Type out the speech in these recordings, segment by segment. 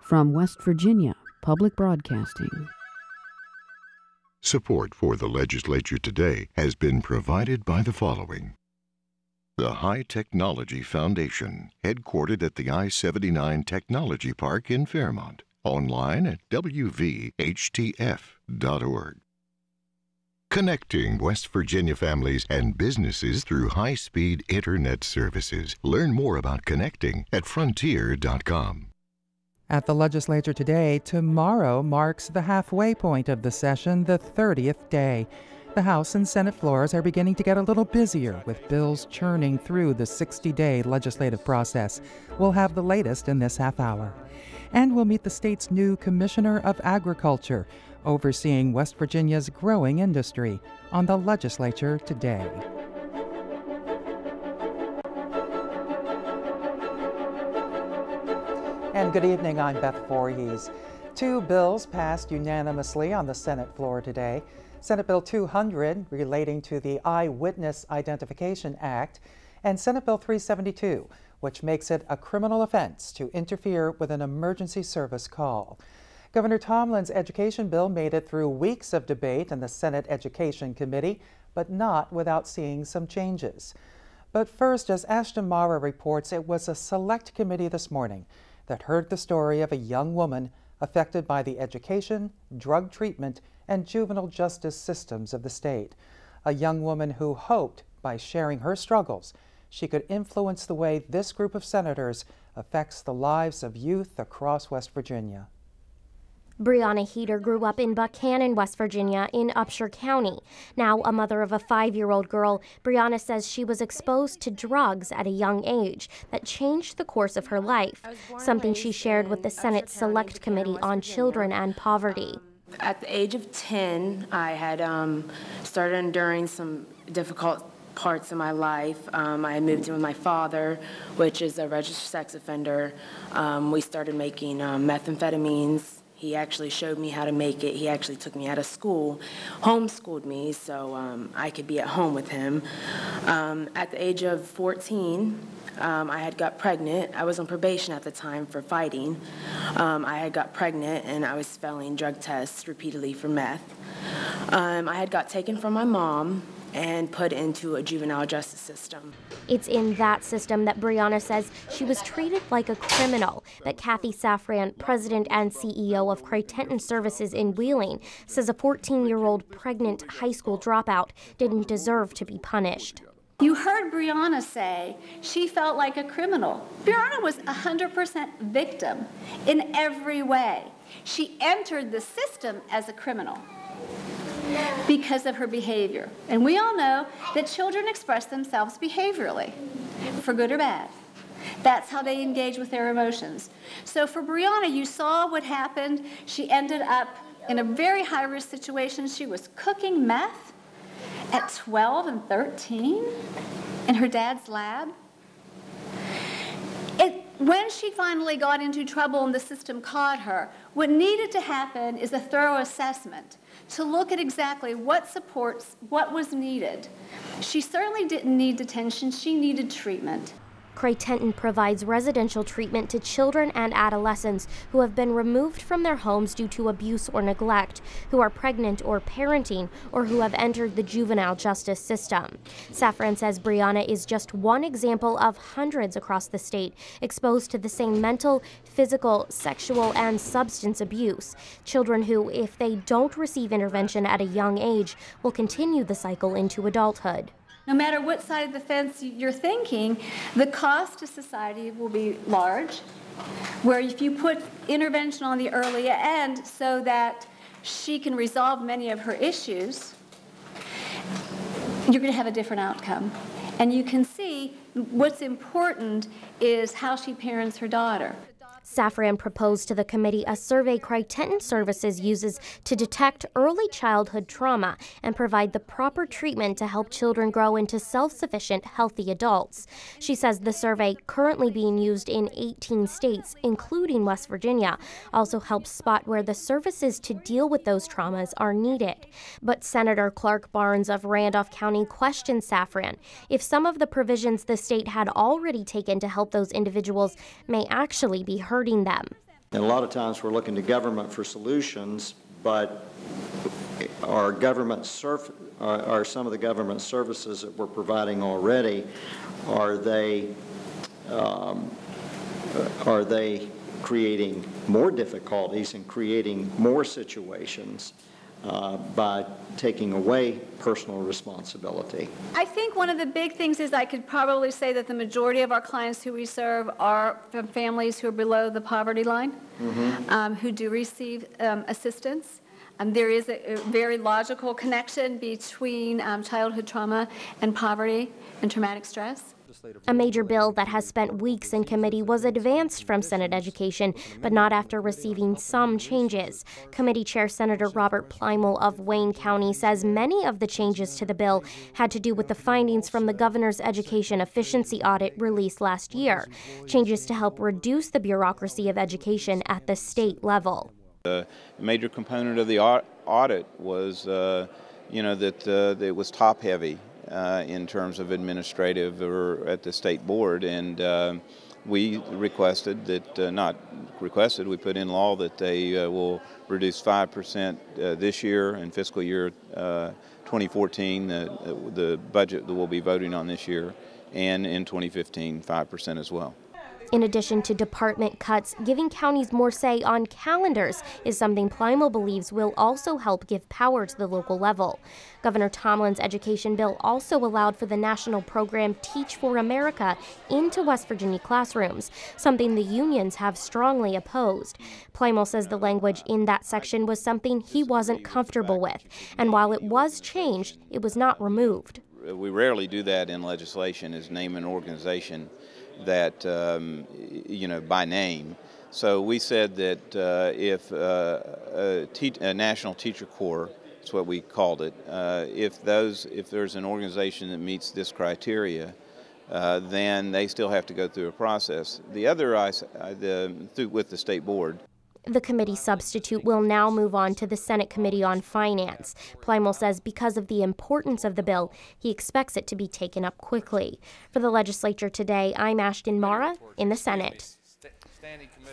From West Virginia Public Broadcasting. Support for the Legislature Today has been provided by the following. The High Technology Foundation, headquartered at the I-79 Technology Park in Fairmont. Online at wvhtf.org. Connecting West Virginia families and businesses through high-speed internet services. Learn more about connecting at frontier.com. At the Legislature Today, tomorrow marks the halfway point of the session, the 30th day. The House and Senate floors are beginning to get a little busier, with bills churning through the 60-day legislative process. We'll have the latest in this half hour. And we'll meet the state's new Commissioner of Agriculture, overseeing West Virginia's growing industry, on the Legislature Today. And good evening, I'm Beth Voorhees. Two bills passed unanimously on the Senate floor today. Senate Bill 200, relating to the Eyewitness Identification Act, and Senate Bill 372, which makes it a criminal offense to interfere with an emergency service call. Governor Tomlin's education bill made it through weeks of debate in the Senate Education Committee, but not without seeing some changes. But first, as Ashton Mara reports, it was a select committee this morning that heard the story of a young woman affected by the education, drug treatment, and juvenile justice systems of the state. A young woman who hoped, by sharing her struggles, she could influence the way this group of senators affects the lives of youth across West Virginia. Brianna Heater grew up in Buchanan, West Virginia, in Upshur County. Now a mother of a 5-year-old girl, Brianna says she was exposed to drugs at a young age that changed the course of her life, something she shared with the Senate Select Committee on Children and Poverty. At the age of 10, I had started enduring some difficult parts of my life. I moved in with my father, which is a registered sex offender. We started making methamphetamines. He actually showed me how to make it. He actually took me out of school, homeschooled me so I could be at home with him. At the age of 14, I had got pregnant. I was on probation at the time for fighting. I had got pregnant and I was failing drug tests repeatedly for meth. I had got taken from my mom and put into a juvenile justice system. It's in that system that Brianna says she was treated like a criminal, that Kathy Safran, president and CEO of Creighton Services in Wheeling, says a 14-year-old pregnant high school dropout didn't deserve to be punished. You heard Brianna say she felt like a criminal. Brianna was 100% victim in every way. She entered the system as a criminal because of her behavior. And we all know that children express themselves behaviorally, for good or bad. That's how they engage with their emotions. So for Brianna, you saw what happened. She ended up in a very high-risk situation. She was cooking meth at 12 and 13 in her dad's lab. When she finally got into trouble and the system caught her, what needed to happen is a thorough assessment to look at exactly what supports, what was needed. She certainly didn't need detention, she needed treatment. Creighton provides residential treatment to children and adolescents who have been removed from their homes due to abuse or neglect, who are pregnant or parenting, or who have entered the juvenile justice system. Safran says Brianna is just one example of hundreds across the state exposed to the same mental, physical, sexual, and substance abuse. Children who, if they don't receive intervention at a young age, will continue the cycle into adulthood. No matter what side of the fence you're thinking, the cost to society will be large, where if you put intervention on the early end so that she can resolve many of her issues, you're going to have a different outcome. And you can see what's important is how she parents her daughter. Safran proposed to the committee a survey Creighton Services uses to detect early childhood trauma and provide the proper treatment to help children grow into self-sufficient, healthy adults. She says the survey, currently being used in 18 states, including West Virginia, also helps spot where the services to deal with those traumas are needed. But Senator Clark Barnes of Randolph County questioned Safran if some of the provisions the state had already taken to help those individuals may actually be hurting them. And a lot of times we're looking to government for solutions, but are some of the government services that we're providing already, are they creating more difficulties and creating more situations by taking away personal responsibility? I think one of the big things is I could probably say that the majority of our clients who we serve are from families who are below the poverty line, who do receive assistance. There is a very logical connection between childhood trauma and poverty and traumatic stress. A major bill that has spent weeks in committee was advanced from Senate Education, but not after receiving some changes. Committee Chair Senator Robert Plymel of Wayne County says many of the changes to the bill had to do with the findings from the governor's education efficiency audit released last year, changes to help reduce the bureaucracy of education at the state level. A major component of the audit was, that it was top-heavy in terms of administrative or at the state board, and we requested that, we put in law that they will reduce 5% this year in fiscal year 2014, the budget that we'll be voting on this year, and in 2015, 5% as well. In addition to department cuts, giving counties more say on calendars is something Plymel believes will also help give power to the local level. Governor Tomlin's education bill also allowed for the national program Teach for America into West Virginia classrooms, something the unions have strongly opposed. Plymel says the language in that section was something he wasn't comfortable with, and while it was changed, it was not removed. We rarely do that in legislation, is name an organization that, by name. So we said that if a national teacher corps, that's what we called it, if there's an organization that meets this criteria, then they still have to go through a process. The other, with the state board. The committee substitute will now move on to the Senate Committee on Finance. Plymel says because of the importance of the bill, he expects it to be taken up quickly. For the Legislature Today, I'm Ashton Mara in the Senate.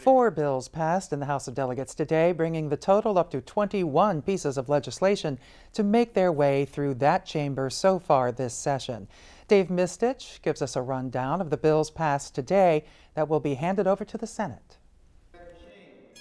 4 bills passed in the House of Delegates today, bringing the total up to 21 pieces of legislation to make their way through that chamber so far this session. Dave Mistich gives us a rundown of the bills passed today that will be handed over to the Senate.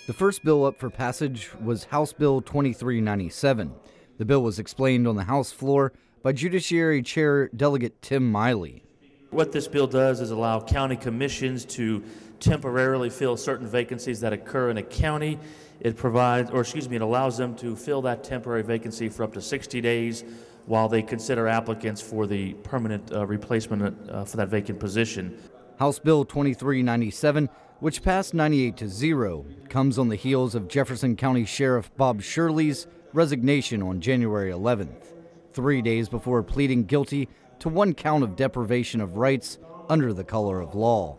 The first bill up for passage was House Bill 2397. The bill was explained on the House floor by Judiciary Chair Delegate Tim Miley. What this bill does is allow county commissions to temporarily fill certain vacancies that occur in a county. It allows them to fill that temporary vacancy for up to 60 days while they consider applicants for the permanent replacement for that vacant position. House Bill 2397, which passed 98-0, comes on the heels of Jefferson County Sheriff Bob Shirley's resignation on January 11th, 3 days before pleading guilty to 1 count of deprivation of rights under the color of law.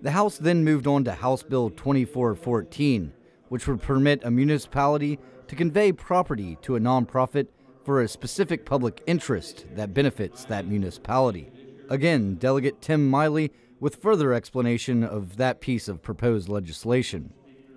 The House then moved on to House Bill 2414, which would permit a municipality to convey property to a nonprofit for a specific public interest that benefits that municipality. Again, Delegate Tim Miley with further explanation of that piece of proposed legislation.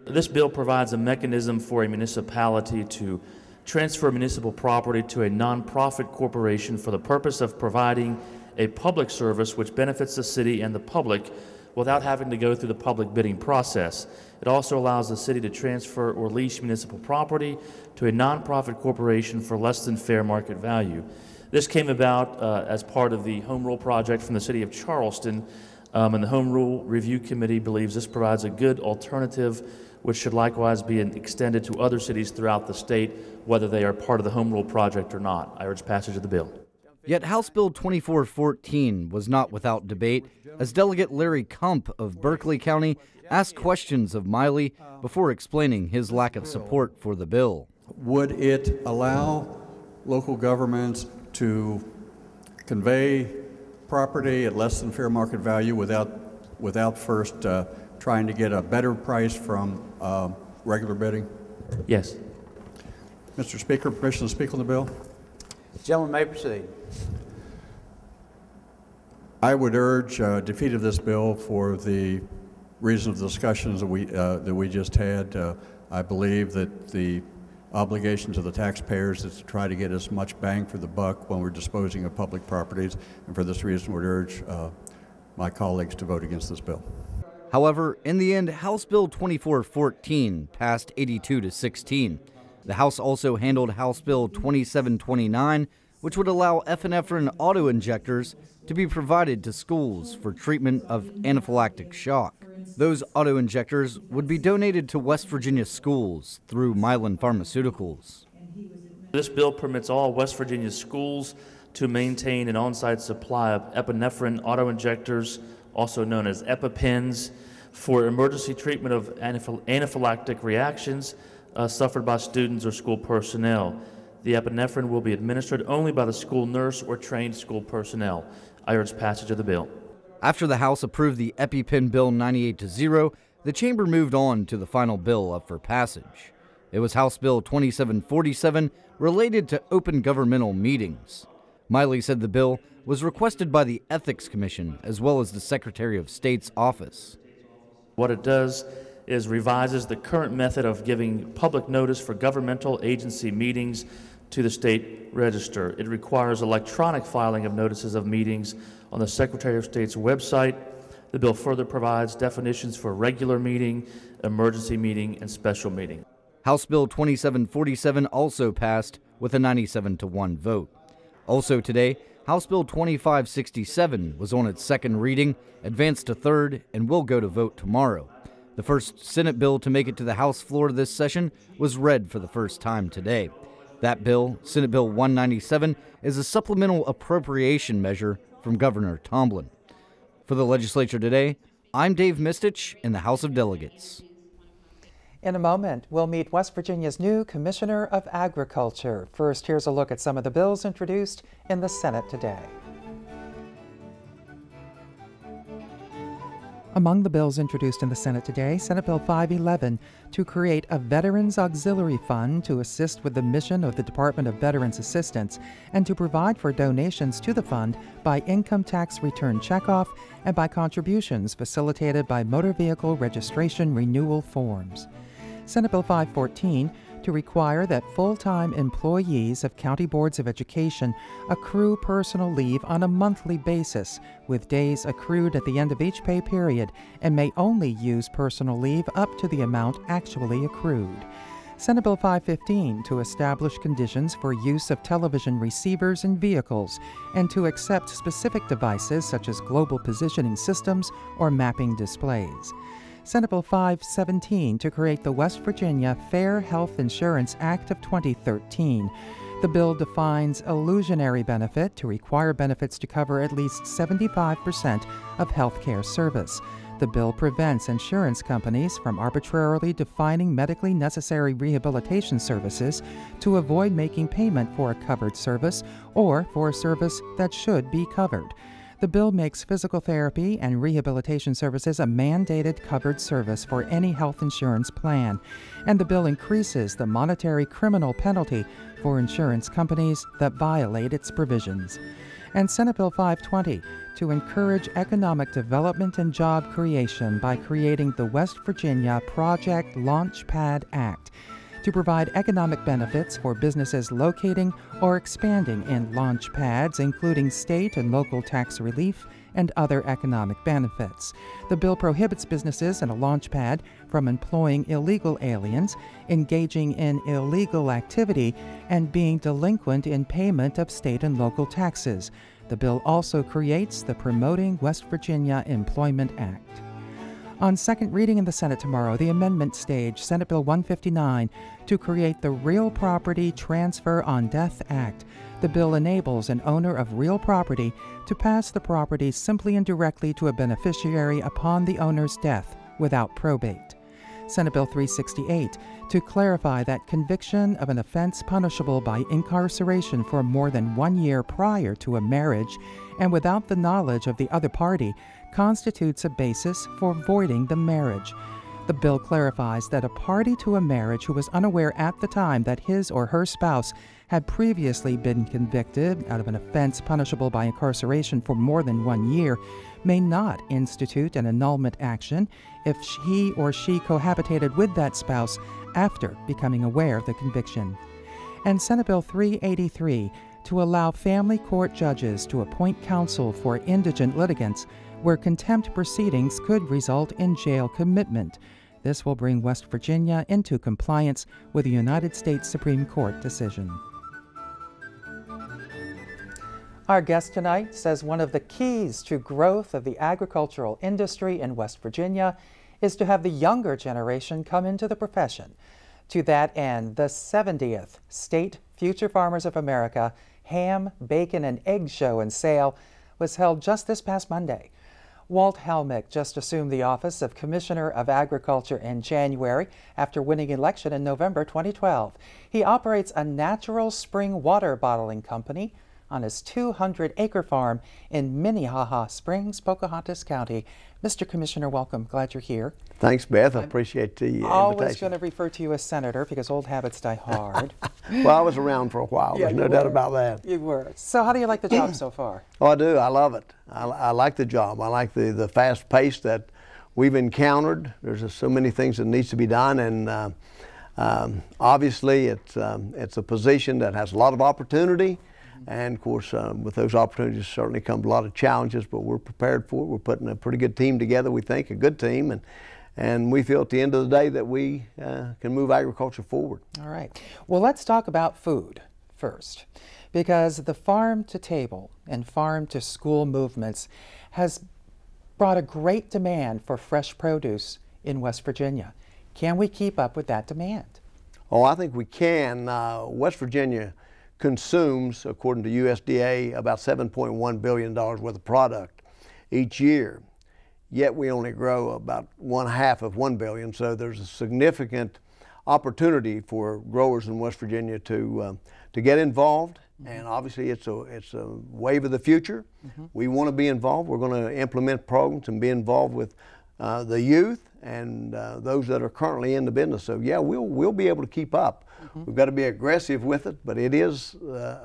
This bill provides a mechanism for a municipality to transfer municipal property to a nonprofit corporation for the purpose of providing a public service which benefits the city and the public without having to go through the public bidding process. It also allows the city to transfer or lease municipal property to a nonprofit corporation for less than fair market value. This came about as part of the Home Rule project from the city of Charleston, and the Home Rule Review Committee believes this provides a good alternative which should likewise be extended to other cities throughout the state, whether they are part of the Home Rule project or not. I urge passage of the bill. Yet House Bill 2414 was not without debate, as Delegate Larry Kump of Berkeley County asked questions of Miley before explaining his lack of support for the bill. Would it allow local governments to convey property at less than fair market value without first trying to get a better price from regular bidding? Yes. Mr. Speaker, permission to speak on the bill? The gentleman may proceed. I would urge defeat of this bill for the reason of the discussions that we just had, I believe that the obligation to the taxpayers is to try to get as much bang for the buck when we're disposing of public properties, and for this reason would urge my colleagues to vote against this bill. However, in the end, House Bill 2414 passed 82-16. The House also handled House Bill 2729, which would allow epinephrine auto-injectors to be provided to schools for treatment of anaphylactic shock. Those auto-injectors would be donated to West Virginia schools through Mylan Pharmaceuticals. This bill permits all West Virginia schools to maintain an on-site supply of epinephrine auto-injectors, also known as EpiPens, for emergency treatment of anaphylactic reactions suffered by students or school personnel. The epinephrine will be administered only by the school nurse or trained school personnel. I urge passage of the bill. After the House approved the EpiPen bill 98-0, the chamber moved on to the final bill up for passage. It was House Bill 2747, related to open governmental meetings. Miley said the bill was requested by the Ethics Commission as well as the Secretary of State's office. What it does is revises the current method of giving public notice for governmental agency meetings to the state register. It requires electronic filing of notices of meetings on the Secretary of State's website. The bill further provides definitions for regular meeting, emergency meeting, and special meeting. House Bill 2747 also passed with a 97-1 vote. Also today, House Bill 2567 was on its second reading, advanced to third, and will go to vote tomorrow. The first Senate bill to make it to the House floor this session was read for the first time today. That bill, Senate Bill 197, is a supplemental appropriation measure from Governor Tomblin. For the Legislature Today, I'm Dave Mistich in the House of Delegates. In a moment, we'll meet West Virginia's new Commissioner of Agriculture. First, here's a look at some of the bills introduced in the Senate today. Among the bills introduced in the Senate today, Senate Bill 511 to create a Veterans Auxiliary Fund to assist with the mission of the Department of Veterans Assistance and to provide for donations to the fund by income tax return checkoff and by contributions facilitated by motor vehicle registration renewal forms. Senate Bill 514 to require that full-time employees of county boards of education accrue personal leave on a monthly basis, with days accrued at the end of each pay period, and may only use personal leave up to the amount actually accrued. Senate Bill 515 to establish conditions for use of television receivers in vehicles and to accept specific devices such as global positioning systems or mapping displays. Senate Bill 517 to create the West Virginia Fair Health Insurance Act of 2013. The bill defines illusionary benefit to require benefits to cover at least 75% of health care service. The bill prevents insurance companies from arbitrarily defining medically necessary rehabilitation services to avoid making payment for a covered service or for a service that should be covered. The bill makes physical therapy and rehabilitation services a mandated covered service for any health insurance plan, and the bill increases the monetary criminal penalty for insurance companies that violate its provisions. And Senate Bill 520 to encourage economic development and job creation by creating the West Virginia Project Launchpad Act, to provide economic benefits for businesses locating or expanding in launch pads, including state and local tax relief and other economic benefits. The bill prohibits businesses in a launch pad from employing illegal aliens, engaging in illegal activity, and being delinquent in payment of state and local taxes. The bill also creates the Promoting West Virginia Employment Act. On second reading in the Senate tomorrow, the amendment stage, Senate Bill 159, to create the Real Property Transfer on Death Act. The bill enables an owner of real property to pass the property simply and directly to a beneficiary upon the owner's death without probate. Senate Bill 368, to clarify that conviction of an offense punishable by incarceration for more than 1 year prior to a marriage and without the knowledge of the other party constitutes a basis for voiding the marriage. The bill clarifies that a party to a marriage who was unaware at the time that his or her spouse had previously been convicted out of an offense punishable by incarceration for more than 1 year may not institute an annulment action if he or she cohabitated with that spouse after becoming aware of the conviction. And Senate Bill 383 to allow family court judges to appoint counsel for indigent litigants where contempt proceedings could result in jail commitment. This will bring West Virginia into compliance with the United States Supreme Court decision. Our guest tonight says one of the keys to growth of the agricultural industry in West Virginia is to have the younger generation come into the profession. To that end, the 70th State Future Farmers of America Ham, Bacon, and Egg Show and Sale was held just this past Monday. Walt Helmick just assumed the office of Commissioner of Agriculture in January after winning election in November 2012. He operates a natural spring water bottling company on his 200-acre farm in Minnehaha Springs, Pocahontas County. Mr. Commissioner, welcome. Glad you're here. Thanks, Beth. I appreciate the invitation. Always going to refer to you as Senator because old habits die hard. Well, I was around for a while. Yeah, There's no doubt about that. You were. So how do you like the job so far? Oh, I do. I love it. I like the job. I like the fast pace that we've encountered. There's just so many things that needs to be done, and obviously it's a position that has a lot of opportunity. And of course, with those opportunities certainly comes a lot of challenges, but we're prepared for it. We're putting a pretty good team together, we think, a good team, and we feel at the end of the day that we can move agriculture forward. All right. Well, let's talk about food first, because the farm to table and farm to school movements has brought a great demand for fresh produce in West Virginia. Can we keep up with that demand? Oh, I think we can. West Virginia consumes, according to USDA, about $7.1 billion worth of product each year. Yet we only grow about 1/2 of 1 billion, so there's a significant opportunity for growers in West Virginia to get involved. And obviously it's a wave of the future. We want to be involved. We're going to implement programs and be involved with the youth and those that are currently in the business. So yeah, we'll be able to keep up. We've got to be aggressive with it, but it is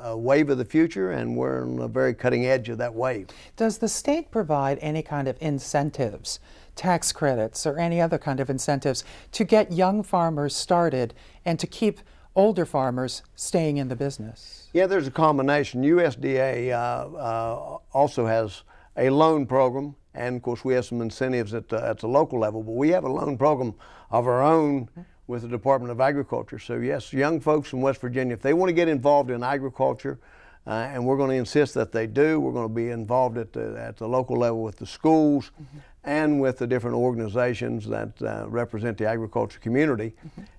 a wave of the future, and we're on the very cutting edge of that wave. Does the state provide any kind of incentives, tax credits, or any other kind of incentives to get young farmers started and to keep older farmers staying in the business? Yeah, there's a combination. USDA also has a loan program, and of course we have some incentives at the local level, but we have a loan program of our own with the Department of Agriculture. So yes, young folks in West Virginia, if they want to get involved in agriculture, and we're going to insist that they do, we're going to be involved at the local level with the schools and with the different organizations that represent the agriculture community.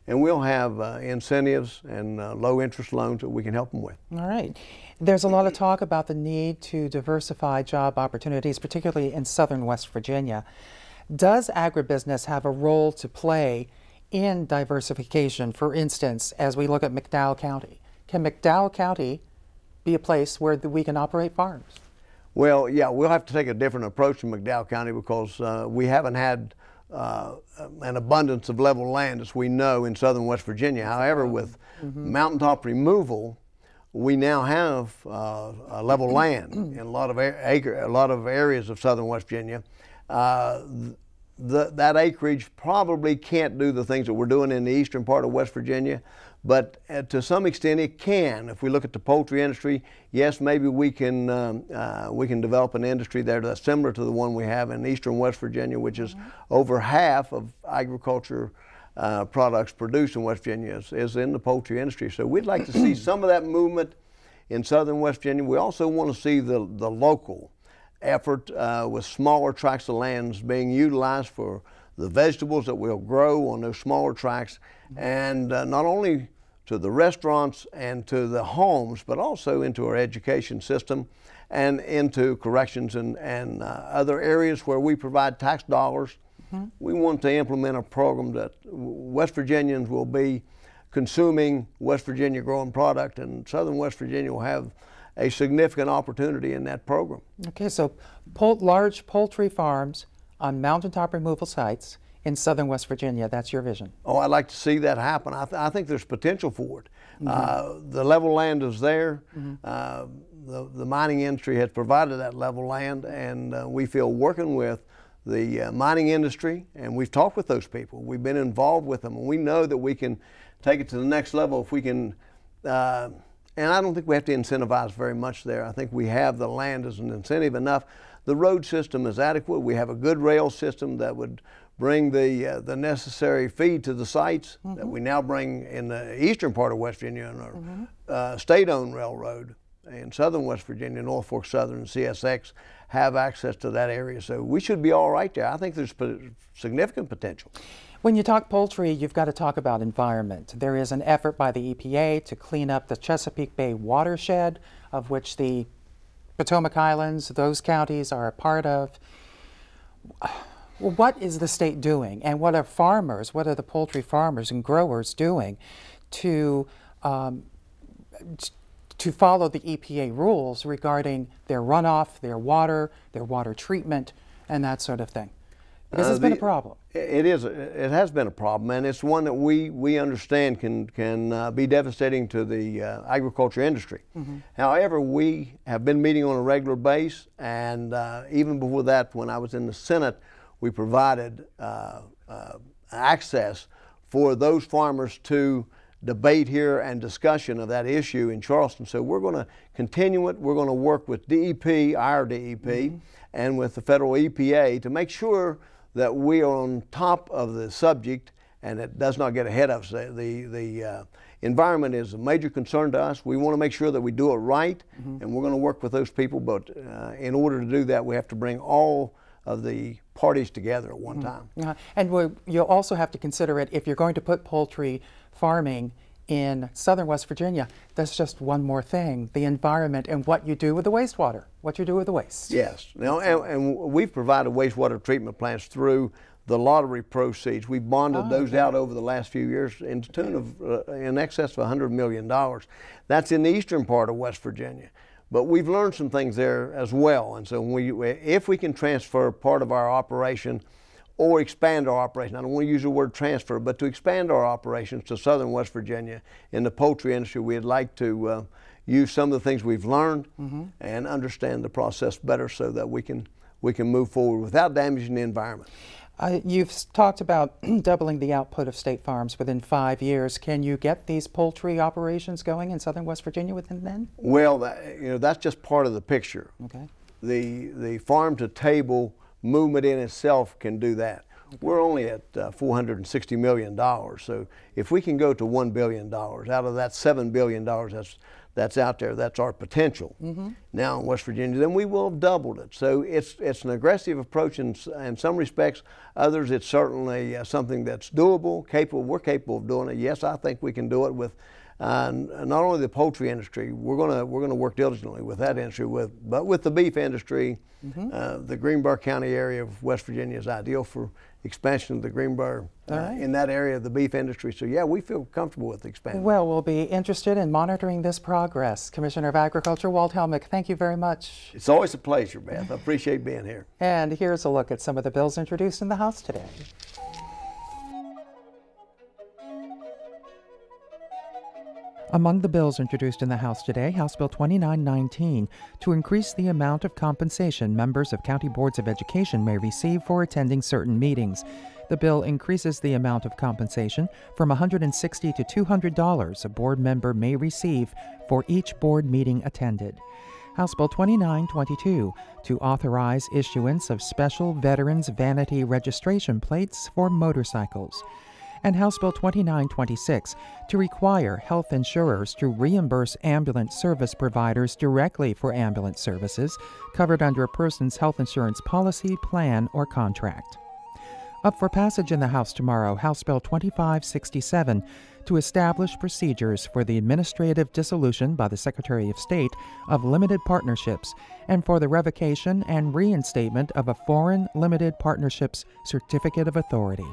And we'll have incentives and low interest loans that we can help them with. All right. There's a lot of talk about the need to diversify job opportunities, particularly in southern West Virginia. Does agribusiness have a role to play in diversification? For instance, as we look at McDowell County, can McDowell County be a place where we can operate farms? Well, yeah, we'll have to take a different approach in McDowell County because we haven't had an abundance of level land, as we know, in southern West Virginia. However, with mountaintop removal, we now have level land in a lot of areas of southern West Virginia. That acreage probably can't do the things that we're doing in the eastern part of West Virginia, but to some extent it can. If we look at the poultry industry, yes, maybe we can develop an industry there that's similar to the one we have in eastern West Virginia, which is over half of agriculture products produced in West Virginia is in the poultry industry. So we'd like to see some of that movement in southern West Virginia. We also want to see the local effort with smaller tracts of lands being utilized for the vegetables that we'll grow on those smaller tracts, and not only to the restaurants and to the homes, but also into our education system and into corrections and other areas where we provide tax dollars. We want to implement a program that West Virginians will be consuming West Virginia grown product, and southern West Virginia will have a significant opportunity in that program. Okay, so large poultry farms on mountaintop removal sites in southern West Virginia, that's your vision? Oh, I'd like to see that happen. I think there's potential for it. The level land is there. The mining industry has provided that level land, and we feel working with the mining industry, and we've talked with those people. We've been involved with them, and we know that we can take it to the next level if we can. And I don't think we have to incentivize very much there. I think we have the land as an incentive enough. The road system is adequate. We have a good rail system that would bring the necessary feed to the sites that we now bring in the eastern part of West Virginia on our state-owned railroad. In southern West Virginia, North Fork Southern and CSX have access to that area. So we should be all right there. I think there's significant potential. When you talk poultry, you've got to talk about environment. There is an effort by the EPA to clean up the Chesapeake Bay watershed, of which the Potomac Islands, those counties are a part of. Well, what is the state doing, and what are farmers, what are the poultry farmers and growers doing to follow the EPA rules regarding their runoff, their water treatment, and that sort of thing? Because it's been a problem. It has been a problem, and it's one that we understand can be devastating to the agriculture industry. However, we have been meeting on a regular basis, and even before that, when I was in the Senate, we provided access for those farmers to debate here and discussion of that issue in Charleston. So we're going to continue it. We're going to work with DEP, our DEP, and with the federal EPA to make sure that we are on top of the subject and it does not get ahead of us. The environment is a major concern to us. We want to make sure that we do it right, and we're going to work with those people, but in order to do that, we have to bring all of the parties together at one time. And you'll also have to consider it if you're going to put poultry farming in southern West Virginia. That's just one more thing, the environment and what you do with the wastewater, what you do with the waste. Yes, now, and we've provided wastewater treatment plants through the lottery proceeds. We've bonded those out over the last few years in the tune of in excess of $100 million. That's in the eastern part of West Virginia. But we've learned some things there as well, and so if we can transfer part of our operation or expand our operation, I don't want to use the word transfer, but to expand our operations to southern West Virginia in the poultry industry, we'd like to use some of the things we've learned and understand the process better so that we can move forward without damaging the environment. You've talked about doubling the output of state farms within 5 years. Can you get these poultry operations going in southern West Virginia within then? Well, that's just part of the picture. Okay. The farm to table movement in itself can do that. Okay. We're only at $460 million, so if we can go to $1 billion, out of that $7 billion that's out there, that's our potential now in West Virginia, then we will have doubled it. So it's an aggressive approach in some respects. Others, it's certainly something that's doable, capable. We're capable of doing it. Yes, I think we can do it with not only the poultry industry. We're gonna work diligently with that industry, but with the beef industry. The Greenbrier County area of West Virginia is ideal for expansion of the Greenbrier in that area of the beef industry. So yeah, we feel comfortable with expanding. Well, we'll be interested in monitoring this progress. Commissioner of Agriculture Walt Helmick, thank you very much. It's always a pleasure, Beth. I appreciate being here. And here's a look at some of the bills introduced in the House today. Among the bills introduced in the House today, House Bill 2919 to increase the amount of compensation members of county boards of education may receive for attending certain meetings. The bill increases the amount of compensation from $160 to $200 a board member may receive for each board meeting attended. House Bill 2922 to authorize issuance of special Veterans Vanity Registration Plates for motorcycles. And House Bill 2926 to require health insurers to reimburse ambulance service providers directly for ambulance services covered under a person's health insurance policy, plan, or contract. Up for passage in the House tomorrow, House Bill 2567 to establish procedures for the administrative dissolution by the Secretary of State of limited partnerships and for the revocation and reinstatement of a foreign limited partnership's certificate of authority.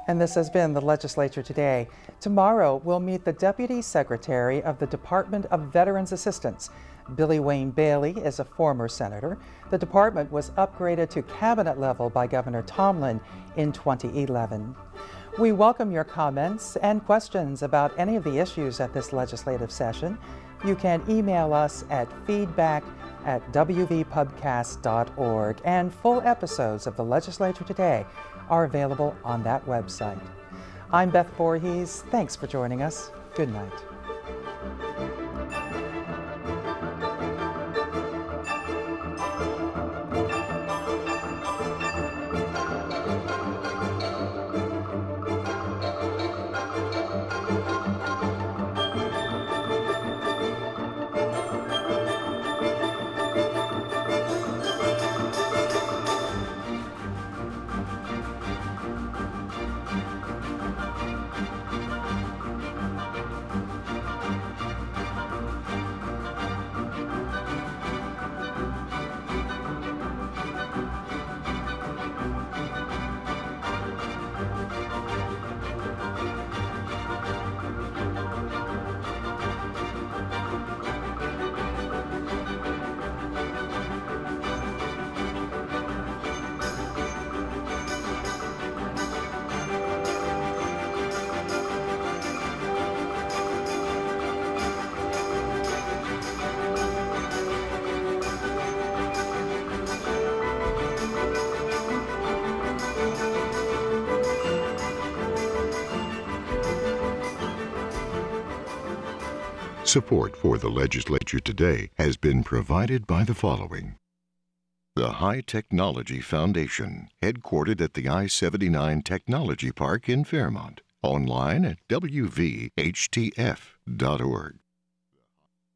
And this has been the Legislature Today. Tomorrow, we'll meet the Deputy Secretary of the Department of Veterans Assistance. Billy Wayne Bailey is a former senator. The department was upgraded to cabinet level by Governor Tomlin in 2011. We welcome your comments and questions about any of the issues at this legislative session. You can email us at feedback@wvpubcast.org, and full episodes of the Legislature Today are available on that website. I'm Beth Voorhees. Thanks for joining us. Good night. Support for the Legislature Today has been provided by the following. The High Technology Foundation, headquartered at the I-79 Technology Park in Fairmont. Online at wvhtf.org.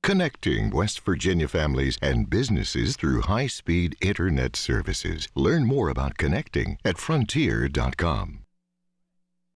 Connecting West Virginia families and businesses through high-speed internet services. Learn more about connecting at frontier.com.